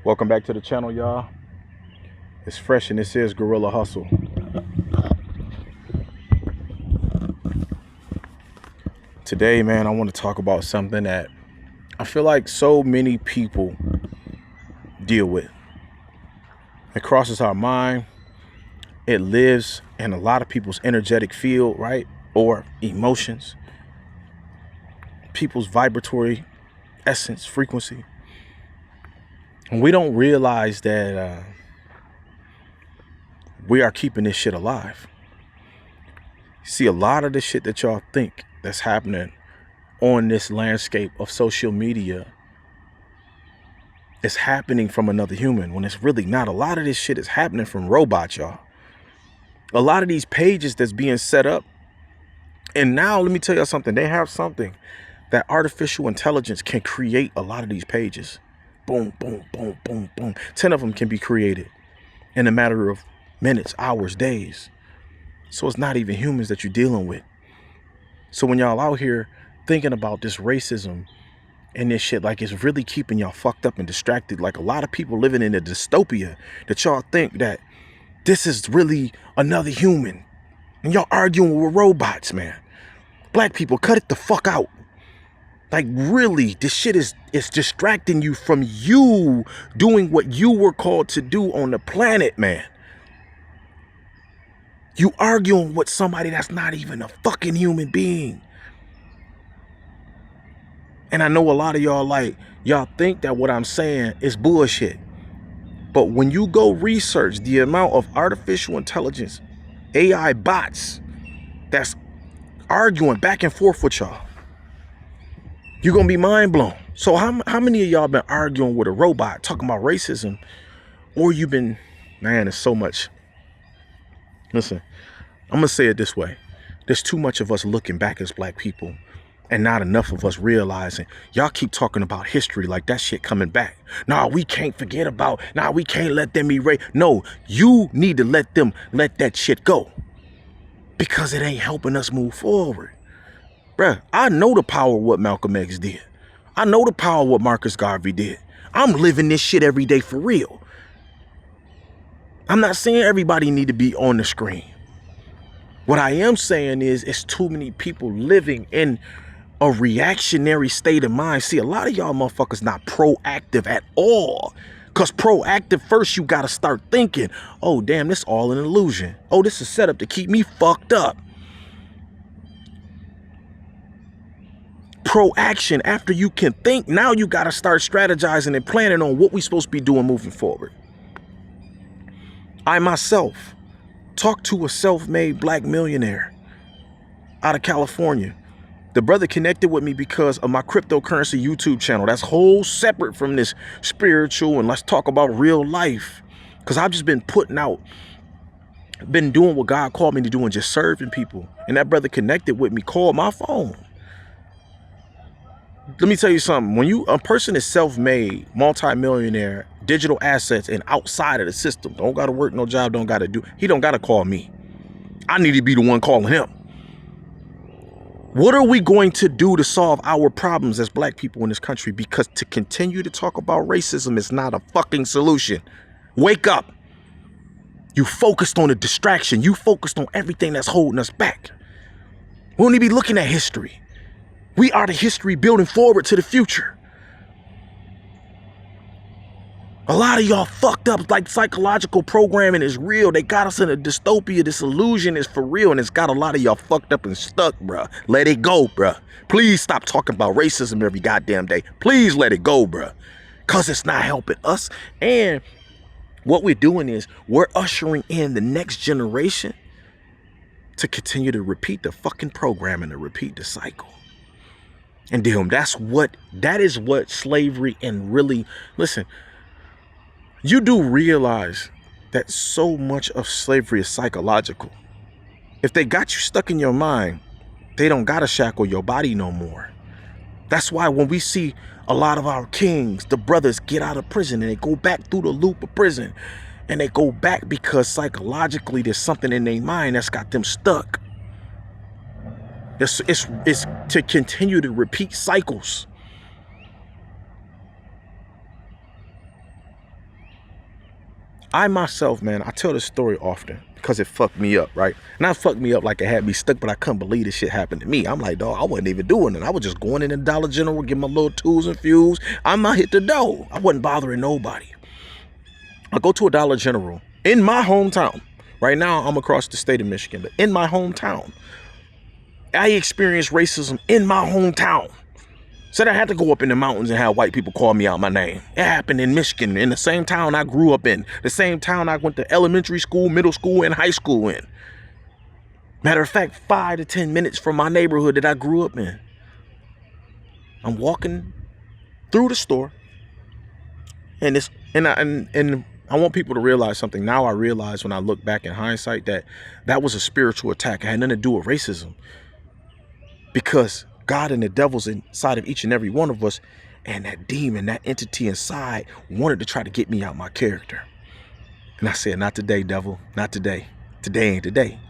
Welcome back to the channel, y'all. It's fresh and this is Gorilla Hustle. Today, man, I want to talk about something that I feel like so many people deal with. It crosses our mind. It lives in a lot of people's energetic field, right? Or emotions. People's vibratory essence, frequency. And we don't realize that we are keeping this shit alive. See, a lot of the shit that y'all think that's happening on this landscape of social media is happening from another human when it's really not. A lot of this shit is happening from robots, y'all. A lot of these pages that's being set up. And now let me tell you something. They have something that artificial intelligence can create a lot of these pages. Boom, boom, boom, boom, boom. 10 of them can be created in a matter of minutes, hours, days. So it's not even humans that you're dealing with. So when y'all out here thinking about this racism and this shit, like, it's really keeping y'all fucked up and distracted. Like, a lot of people living in a dystopia that y'all think that this is really another human. And y'all arguing with robots, man. Black people, cut it the fuck out. Like, really, this shit is distracting you from you doing what you were called to do on the planet, man. You arguing with somebody that's not even a fucking human being. And I know a lot of y'all think that what I'm saying is bullshit. But when you go research the amount of artificial intelligence, AI bots that's arguing back and forth with y'all, you're going to be mind blown. So how many of y'all been arguing with a robot talking about racism? Or you've been, man, it's so much. Listen, I'm going to say it this way. There's too much of us looking back as black people and not enough of us realizing y'all keep talking about history like that shit coming back. Nah, we can't forget about, we can't let them erase. No, you need to let that shit go because it ain't helping us move forward. Bruh, I know the power of what Malcolm X did. I know the power of what Marcus Garvey did. I'm living this shit every day for real. I'm not saying everybody need to be on the screen. What I am saying is it's too many people living in a reactionary state of mind. See, a lot of y'all motherfuckers not proactive at all. Because proactive, first you got to start thinking, oh, damn, this all an illusion. Oh, this is set up to keep me fucked up. Proaction, after you can think, now you got to start strategizing and planning on what we supposed to be doing moving forward. I myself talked to a self-made black millionaire out of California. The brother connected with me because of my cryptocurrency YouTube channel. That's whole separate from this spiritual and let's talk about real life. Because I've just been been doing what God called me to do and just serving people. And that brother connected with me, called my phone. Let me tell you something. When a person is self-made, multi-millionaire, digital assets, and outside of the system, don't got to work no job, don't got to do, he don't got to call me. I need to be the one calling him. What are we going to do to solve our problems as black people in this country? Because to continue to talk about racism is not a fucking solution. Wake up. You focused on the distraction. You focused on everything that's holding us back. We don't need to be looking at history. We are the history building forward to the future. A lot of y'all fucked up, like psychological programming is real. They got us in a dystopia. This illusion is for real. And it's got a lot of y'all fucked up and stuck, bruh. Let it go, bruh. Please stop talking about racism every goddamn day. Please let it go, bruh. Because it's not helping us. And what we're doing is we're ushering in the next generation to continue to repeat the fucking program and to repeat the cycle. And damn, that is what slavery and really, listen, you do realize that so much of slavery is psychological. If they got you stuck in your mind, they don't gotta shackle your body no more. That's why when we see a lot of our kings, the brothers get out of prison and they go back through the loop of prison, and they go back because psychologically there's something in their mind that's got them stuck. It's to continue to repeat cycles. I myself, man, I tell this story often because it fucked me up, right? Not fucked me up like it had me stuck, but I couldn't believe this shit happened to me. I'm like, dog, I wasn't even doing it. I was just going in the Dollar General, getting my little tools and fuels. I'm not hit the dough. I wasn't bothering nobody. I go to a Dollar General in my hometown. Right now, I'm across the state of Michigan, but in my hometown, I experienced racism in my hometown. Said I had to go up in the mountains and have white people call me out my name. It happened in Michigan, in the same town I grew up in, the same town I went to elementary school, middle school, and high school in. Matter of fact, 5 to 10 minutes from my neighborhood that I grew up in. I'm walking through the store, and I want people to realize something. Now I realize when I look back in hindsight that was a spiritual attack. It had nothing to do with racism, because God and the devil's inside of each and every one of us, and that demon, that entity inside, wanted to try to get me out my character. And I said, not today, devil, not today. Today ain't today.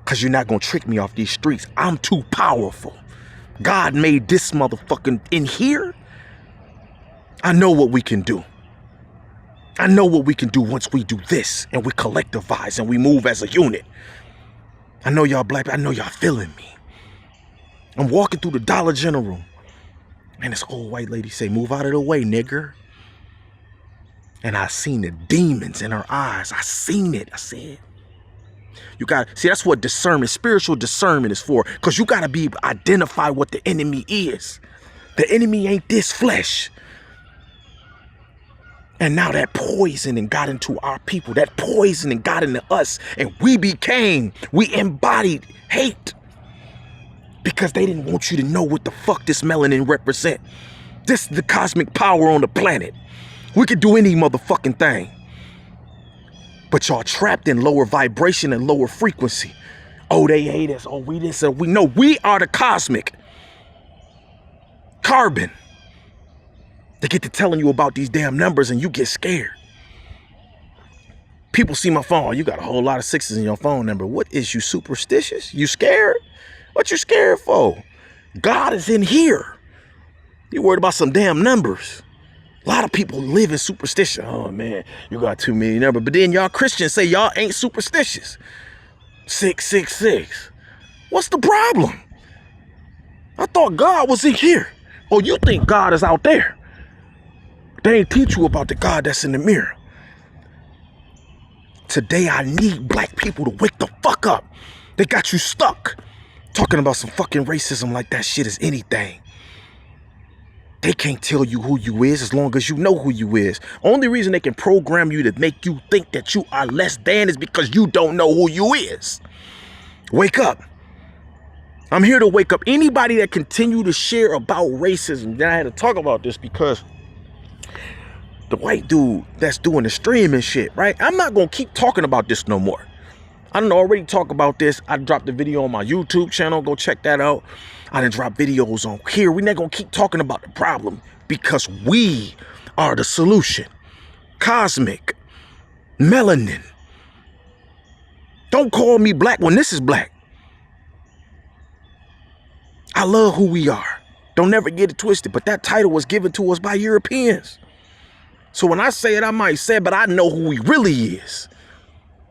Because you're not going to trick me off these streets. I'm too powerful. God made this motherfucking in here. I know what we can do. I know what we can do once we do this and we collectivize and we move as a unit. I know y'all black, I know y'all feeling me. I'm walking through the Dollar General, and this old white lady say, move out of the way, nigger. And I seen the demons in her eyes. I seen it. I said, you got, see, that's what discernment, spiritual discernment is for, because you got to be identify what the enemy is. The enemy ain't this flesh. And now that poisoning got into our people. That poisoning got into us, and we embodied hate. Because they didn't want you to know what the fuck this melanin represent. This is the cosmic power on the planet. We could do any motherfucking thing. But y'all trapped in lower vibration and lower frequency. Oh, they hate us. Oh, we this. We know we are the cosmic carbon. They get to telling you about these damn numbers and you get scared. People see my phone. You got a whole lot of sixes in your phone number. What is you, superstitious? You scared? What you scared for? God is in here. You worried about some damn numbers. A lot of people live in superstition. Oh man, you got too many numbers. But then y'all Christians say y'all ain't superstitious. 666. What's the problem? I thought God was in here. Oh, you think God is out there? They ain't teach you about the God that's in the mirror. Today I need black people to wake the fuck up. They got you stuck. Talking about some fucking racism like that shit is anything. They can't tell you who you is as long as you know who you is. Only reason they can program you to make you think that you are less than is because you don't know who you is. Wake up. I'm here to wake up anybody that continue to share about racism. Then I had to talk about this because the white dude that's doing the streaming shit, right? I'm not going to keep talking about this no more. I done already talk about this. I dropped a video on my YouTube channel. Go check that out. I done dropped videos on here. We're not going to keep talking about the problem because we are the solution. Cosmic. Melanin. Don't call me black when this is black. I love who we are. Don't never get it twisted. But that title was given to us by Europeans. So when I say it, I might say it, but I know who he really is.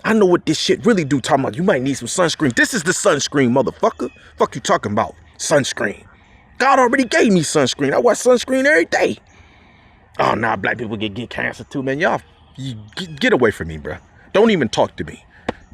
I know what this shit really do. Talking about you might need some sunscreen. This is the sunscreen, motherfucker. Fuck you talking about? Sunscreen. God already gave me sunscreen. I wear sunscreen every day. Oh, nah, black people get cancer too, man. Y'all, get away from me, bro. Don't even talk to me.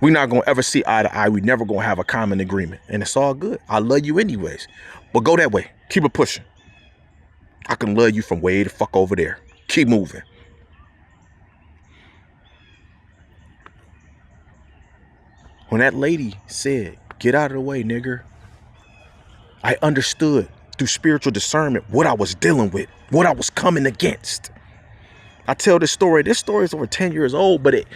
We're not going to ever see eye to eye. We never going to have a common agreement. And it's all good. I love you anyways. But go that way. Keep it pushing. I can love you from way the fuck over there. Keep moving. When that lady said, get out of the way, nigger, I understood through spiritual discernment what I was dealing with, what I was coming against. I tell this story. This story is over 10 years old, but it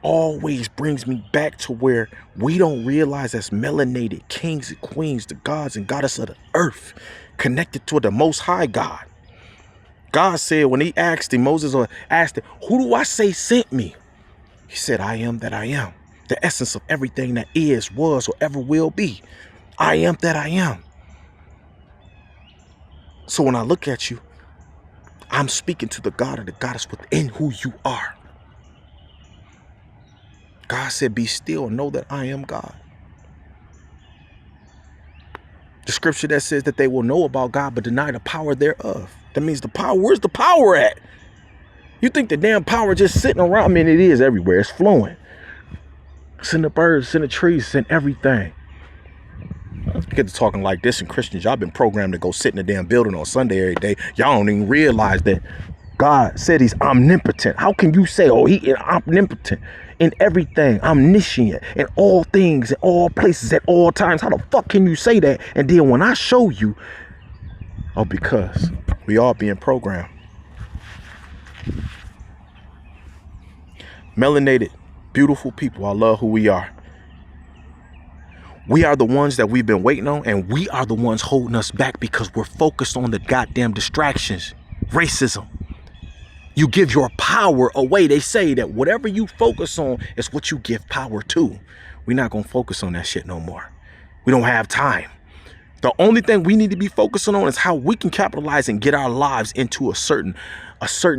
always brings me back to where we don't realize as melanated kings and queens, the gods and goddess of the earth, connected to the Most High God. God said when he asked him, Moses asked him, who do I say sent me? He said, I am that I am. The essence of everything that is, was, or ever will be. I am that I am. So when I look at you, I'm speaking to the God or the goddess within who you are. God said, be still and know that I am God. The scripture that says that they will know about God but deny the power thereof. That means the power. Where's the power at? You think the damn power just sitting around? I mean, it is everywhere. It's flowing. It's in the birds, it's in the trees, it's in everything. You get to talking like this, and Christians, y'all been programmed to go sit in the damn building on Sunday every day. Y'all don't even realize that God said he's omnipotent. How can you say, oh, he is omnipotent in everything, omniscient in all things, in all places, at all times? How the fuck can you say that? And then when I show you, oh, because we all being programmed. Melanated, beautiful people. I love who we are. We are the ones that we've been waiting on, and we are the ones holding us back because we're focused on the goddamn distractions. Racism. You give your power away. They say that whatever you focus on is what you give power to. We're not going to focus on that shit no more. We don't have time. The only thing we need to be focusing on is how we can capitalize and get our lives into a certain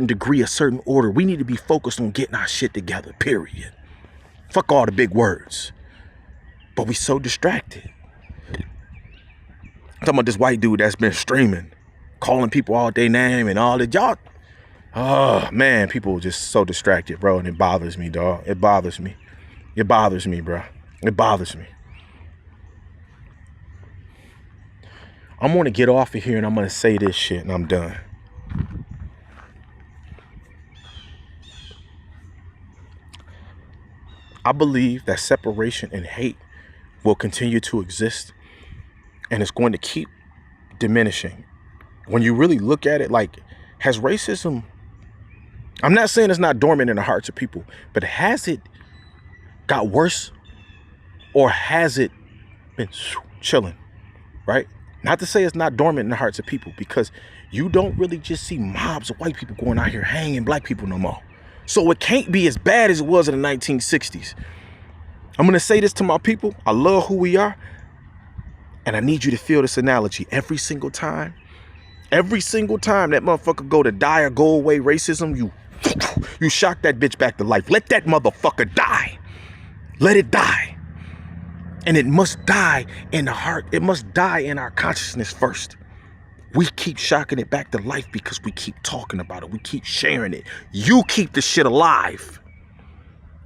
degree, a certain order. We need to be focused on getting our shit together, period. Fuck all the big words. But we so distracted. I'm talking about this white dude that's been streaming, calling people all day name and all that. Y'all, oh man, people are just so distracted, bro. And it bothers me, dog. It bothers me. It bothers me, bro. It bothers me. I'm going to get off of here and I'm going to say this shit and I'm done. I believe that separation and hate will continue to exist, and it's going to keep diminishing. When you really look at it, like, has racism, I'm not saying it's not dormant in the hearts of people, but has it got worse, or has it been chilling, right? Not to say it's not dormant in the hearts of people, because you don't really just see mobs of white people going out here hanging black people no more. So it can't be as bad as it was in the 1960s. I'm going to say this to my people. I love who we are. And I need you to feel this analogy. Every single time that motherfucker go to die or go away racism, you shock that bitch back to life. Let that motherfucker die. Let it die. And it must die in the heart. It must die in our consciousness first. We keep shocking it back to life because we keep talking about it. We keep sharing it. You keep the shit alive.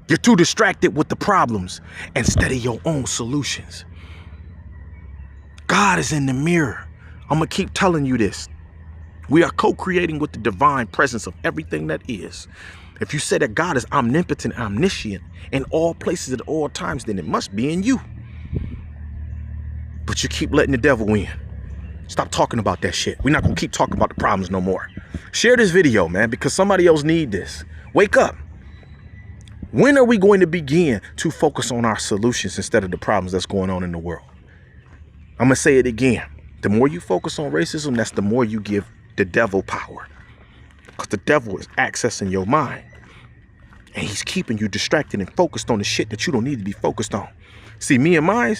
You're too distracted with the problems instead of your own solutions. God is in the mirror. I'm going to keep telling you this. We are co-creating with the divine presence of everything that is. If you say that God is omnipotent, omniscient in all places at all times, then it must be in you. But you keep letting the devil win. Stop talking about that shit. We're not going to keep talking about the problems no more. Share this video, man, because somebody else need this. Wake up. When are we going to begin to focus on our solutions instead of the problems that's going on in the world? I'm going to say it again. The more you focus on racism, that's the more you give the devil power. Because the devil is accessing your mind. And he's keeping you distracted and focused on the shit that you don't need to be focused on. See, me and mine,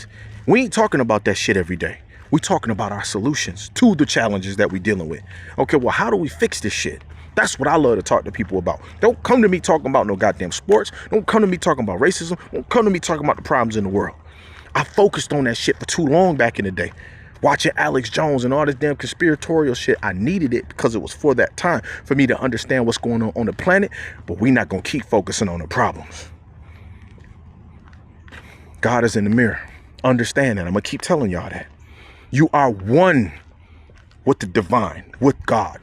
we ain't talking about that shit every day. We're talking about our solutions to the challenges that we're dealing with. Okay, well, how do we fix this shit? That's what I love to talk to people about. Don't come to me talking about no goddamn sports. Don't come to me talking about racism. Don't come to me talking about the problems in the world. I focused on that shit for too long back in the day. Watching Alex Jones and all this damn conspiratorial shit. I needed it because it was for that time for me to understand what's going on the planet. But we're not going to keep focusing on the problems. God is in the mirror. Understand that. I'm going to keep telling y'all that. You are one with the divine, with God,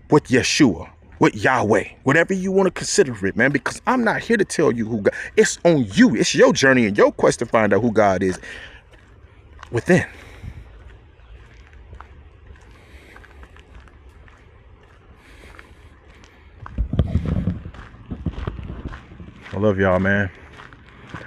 with Yeshua, with Yahweh, whatever you want to consider it, man, because I'm not here to tell you who God is. It's on you. It's your journey and your quest to find out who God is within. I love y'all, man.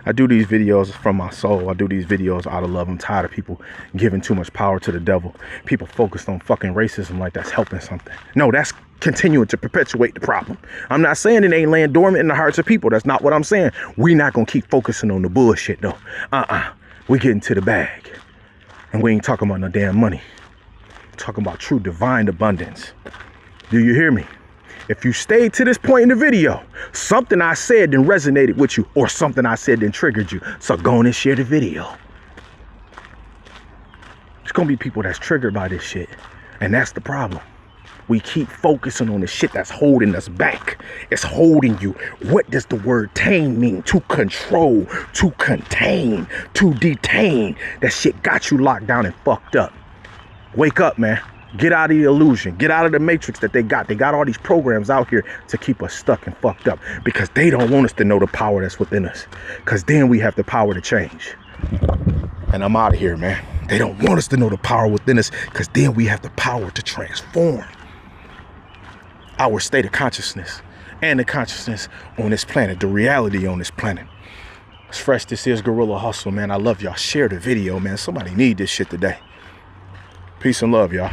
I do these videos from my soul. I do these videos out of love. I'm tired of people giving too much power to the devil. People focused on fucking racism like that's helping something. No, that's continuing to perpetuate the problem. I'm not saying it ain't laying dormant in the hearts of people. That's not what I'm saying. We're not going to keep focusing on the bullshit, though. We're getting to the bag. And we ain't talking about no damn money. We're talking about true divine abundance. Do you hear me? If you stayed to this point in the video, something I said then resonated with you, or something I said then triggered you. So go on and share the video. There's gonna be people that's triggered by this shit. And that's the problem. We keep focusing on the shit that's holding us back. It's holding you. What does the word tame mean? To control, to contain, to detain. That shit got you locked down and fucked up. Wake up, man. Get out of the illusion. Get out of the matrix that they got. They got all these programs out here to keep us stuck and fucked up because they don't want us to know the power that's within us. Because then we have the power to change. And I'm out of here, man. They don't want us to know the power within us because then we have the power to transform our state of consciousness and the consciousness on this planet, the reality on this planet. It's fresh. This is Gorilla Hustle, man. I love y'all. Share the video, man. Somebody need this shit today. Peace and love, y'all.